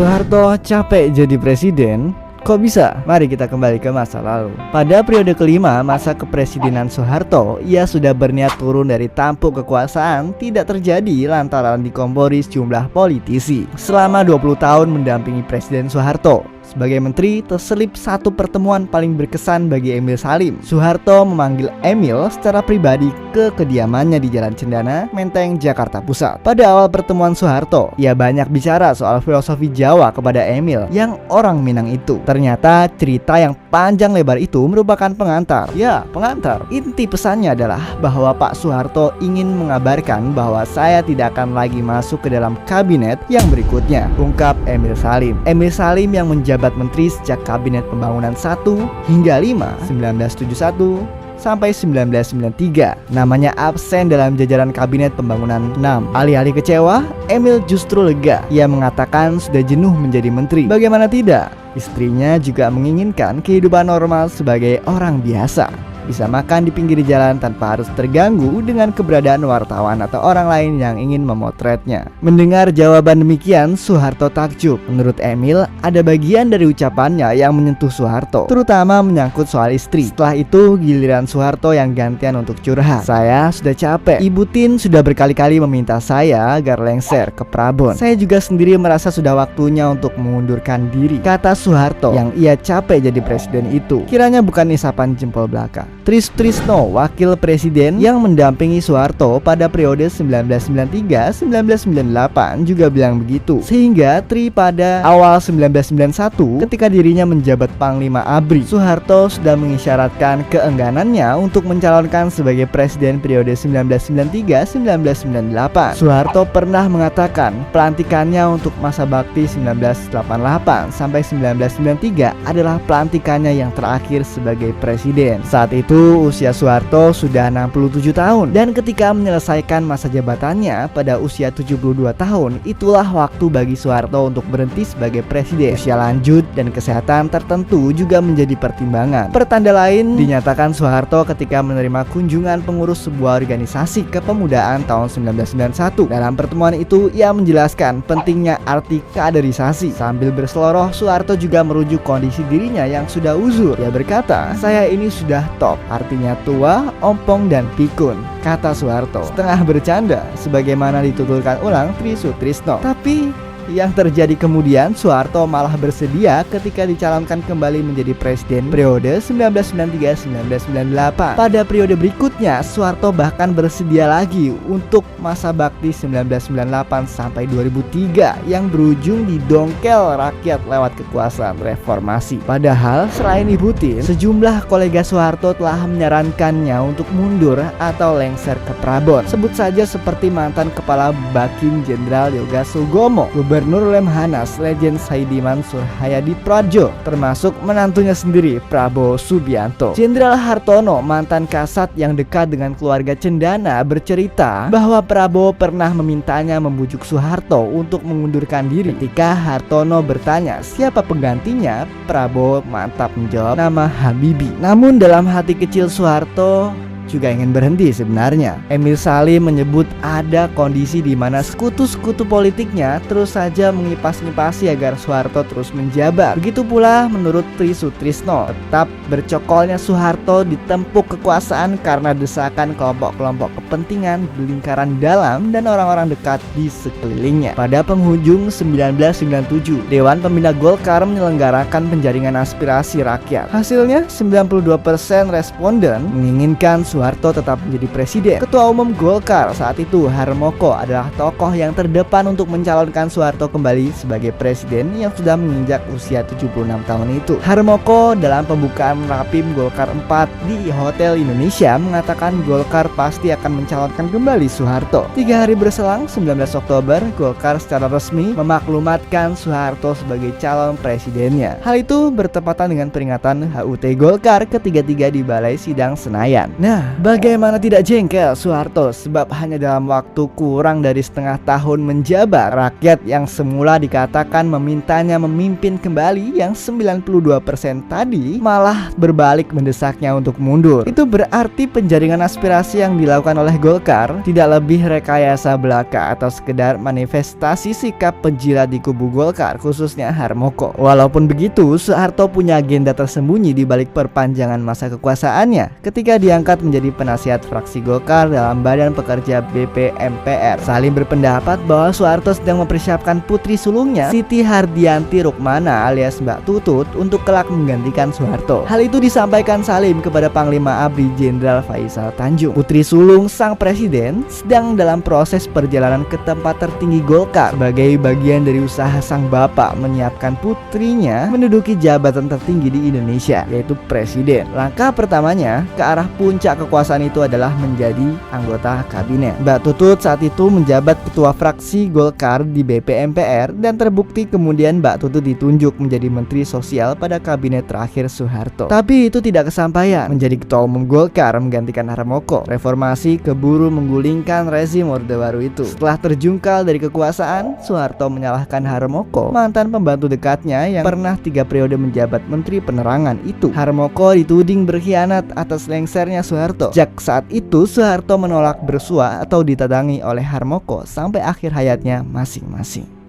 Soeharto capek jadi presiden? Kok bisa? Mari kita kembali ke masa lalu. Pada periode kelima masa kepresidenan Soeharto, ia sudah berniat turun dari tampuk kekuasaan tidak terjadi lantaran dikompori sejumlah politisi. Selama 20 tahun mendampingi Presiden Soeharto sebagai menteri, terselip satu pertemuan paling berkesan bagi Emil Salim. Soeharto memanggil Emil secara pribadi ke kediamannya di Jalan Cendana, Menteng, Jakarta Pusat. Pada awal pertemuan Soeharto, ia banyak bicara soal filosofi Jawa kepada Emil yang orang Minang itu. Ternyata cerita yang panjang lebar itu merupakan pengantar. Ya, pengantar. Inti pesannya adalah bahwa Pak Soeharto ingin mengabarkan bahwa saya tidak akan lagi masuk ke dalam kabinet yang berikutnya, ungkap Emil Salim. Emil Salim yang menjabat menteri sejak Kabinet Pembangunan 1 hingga 5 1971 sampai 1993. Namanya absen dalam jajaran Kabinet Pembangunan 6. Alih-alih kecewa, Emil justru lega. Ia mengatakan sudah jenuh menjadi menteri. Bagaimana tidak? Istrinya juga menginginkan kehidupan normal sebagai orang biasa. Bisa makan di pinggir jalan tanpa harus terganggu dengan keberadaan wartawan atau orang lain yang ingin memotretnya. Mendengar jawaban demikian, Soeharto takjub. Menurut Emil, ada bagian dari ucapannya yang menyentuh Soeharto, terutama menyangkut soal istri. Setelah itu, giliran Soeharto yang gantian untuk curhat. Saya sudah capek. Ibu Tin sudah berkali-kali meminta saya agar lengser ke Prabon. Saya juga sendiri merasa sudah waktunya untuk mengundurkan diri, kata Soeharto yang ia capek jadi presiden itu. Kiranya bukan isapan jempol belaka. Tris Trisno, wakil presiden yang mendampingi Soeharto pada periode 1993-1998 juga bilang begitu. Sehingga Tri pada awal 1991 ketika dirinya menjabat Panglima ABRI, Soeharto sudah mengisyaratkan keengganannya untuk mencalonkan sebagai presiden periode 1993-1998. Soeharto pernah mengatakan pelantikannya untuk masa bakti 1988 sampai 1993 adalah pelantikannya yang terakhir sebagai presiden. Saat itu usia Soeharto sudah 67 tahun dan ketika menyelesaikan masa jabatannya pada usia 72 tahun, itulah waktu bagi Soeharto untuk berhenti sebagai presiden. Usia lanjut dan kesehatan tertentu juga menjadi pertimbangan. Pertanda lain dinyatakan Soeharto ketika menerima kunjungan pengurus sebuah organisasi kepemudaan tahun 1991. Dalam pertemuan itu ia menjelaskan pentingnya arti kaderisasi. Sambil berseloroh, Soeharto juga merujuk kondisi dirinya yang sudah uzur. Ia berkata, "Saya ini sudah top, artinya tua, ompong dan pikun," kata Soeharto setengah bercanda sebagaimana dituturkan ulang Tri Sutrisno. Tapi yang terjadi kemudian, Soeharto malah bersedia ketika dicalonkan kembali menjadi presiden periode 1993-1998. Pada periode berikutnya, Soeharto bahkan bersedia lagi untuk masa bakti 1998 sampai 2003 yang berujung didongkel rakyat lewat kekuasaan reformasi. Padahal selain Ibu Tin, sejumlah kolega Soeharto telah menyarankannya untuk mundur atau lengser ke Prabon. Sebut saja seperti mantan Kepala Bakin Jenderal Yoga Sugomo, Gubernur Lemhanas, Legend Saidi Mansur Hayadi Pradjo, termasuk menantunya sendiri Prabowo Subianto. Jenderal Hartono, mantan Kasat yang dekat dengan keluarga Cendana, bercerita bahwa Prabowo pernah memintanya membujuk Soeharto untuk mengundurkan diri. Ketika Hartono bertanya siapa penggantinya, Prabowo mantap menjawab, "Nama Habibie." Namun dalam hati kecil Soeharto juga ingin berhenti sebenarnya. Emil Salim menyebut ada kondisi di mana sekutu-sekutu politiknya terus saja mengipas-ngipasi agar Soeharto terus menjabat. Begitu pula menurut Tri Sutrisno, tetap bercokolnya Soeharto ditempuk kekuasaan karena desakan kelompok-kelompok kepentingan di lingkaran dalam dan orang-orang dekat di sekelilingnya. Pada penghujung 1997, Dewan Pembina Golkar menyelenggarakan penjaringan aspirasi rakyat. Hasilnya 92% responden menginginkan Soeharto tetap menjadi presiden. Ketua Umum Golkar saat itu, Harmoko, adalah tokoh yang terdepan untuk mencalonkan Soeharto kembali sebagai presiden yang sudah menginjak usia 76 tahun itu. Harmoko dalam pembukaan Rapim Golkar 4 di Hotel Indonesia mengatakan Golkar pasti akan mencalonkan kembali Soeharto. 3 hari berselang, 19 Oktober, Golkar secara resmi memaklumatkan Soeharto sebagai calon presidennya. Hal itu bertepatan dengan peringatan HUT Golkar ke-33 di Balai Sidang Senayan. Nah, Bagaimana tidak jengkel Soeharto, sebab hanya dalam waktu kurang dari setengah tahun menjabat, rakyat yang semula dikatakan memintanya memimpin kembali yang 92% tadi malah berbalik mendesaknya untuk mundur. Itu berarti penjaringan aspirasi yang dilakukan oleh Golkar tidak lebih rekayasa belaka atau sekedar manifestasi sikap penjilat di kubu Golkar, khususnya Harmoko. Walaupun begitu, Soeharto punya agenda tersembunyi di balik perpanjangan masa kekuasaannya ketika diangkat menjadi penasihat fraksi Golkar dalam Badan Pekerja BP MPR. Salim berpendapat bahwa Soeharto sedang mempersiapkan putri sulungnya Siti Hardianti Rukmana alias Mbak Tutut untuk kelak menggantikan Soeharto. Hal itu disampaikan Salim kepada Panglima ABRI Jenderal Faisal Tanjung. Putri sulung sang presiden sedang dalam proses perjalanan ke tempat tertinggi Golkar sebagai bagian dari usaha sang bapak menyiapkan putrinya menduduki jabatan tertinggi di Indonesia, yaitu presiden. Langkah pertamanya ke arah puncak kekuasaan itu adalah menjadi anggota kabinet. Mbak Tutut saat itu menjabat ketua fraksi Golkar di BP MPR dan terbukti kemudian Mbak Tutut ditunjuk menjadi Menteri Sosial pada kabinet terakhir Soeharto. Tapi itu tidak kesampaian, menjadi ketua umum Golkar menggantikan Harmoko. Reformasi keburu menggulingkan rezim Orde Baru itu. Setelah terjungkal dari kekuasaan, Soeharto menyalahkan Harmoko, mantan pembantu dekatnya yang pernah 3 periode menjabat Menteri Penerangan itu. Harmoko dituding berkhianat atas lengsernya Soeharto. Sejak saat itu Soeharto menolak bersua atau ditadangi oleh Harmoko sampai akhir hayatnya masing-masing.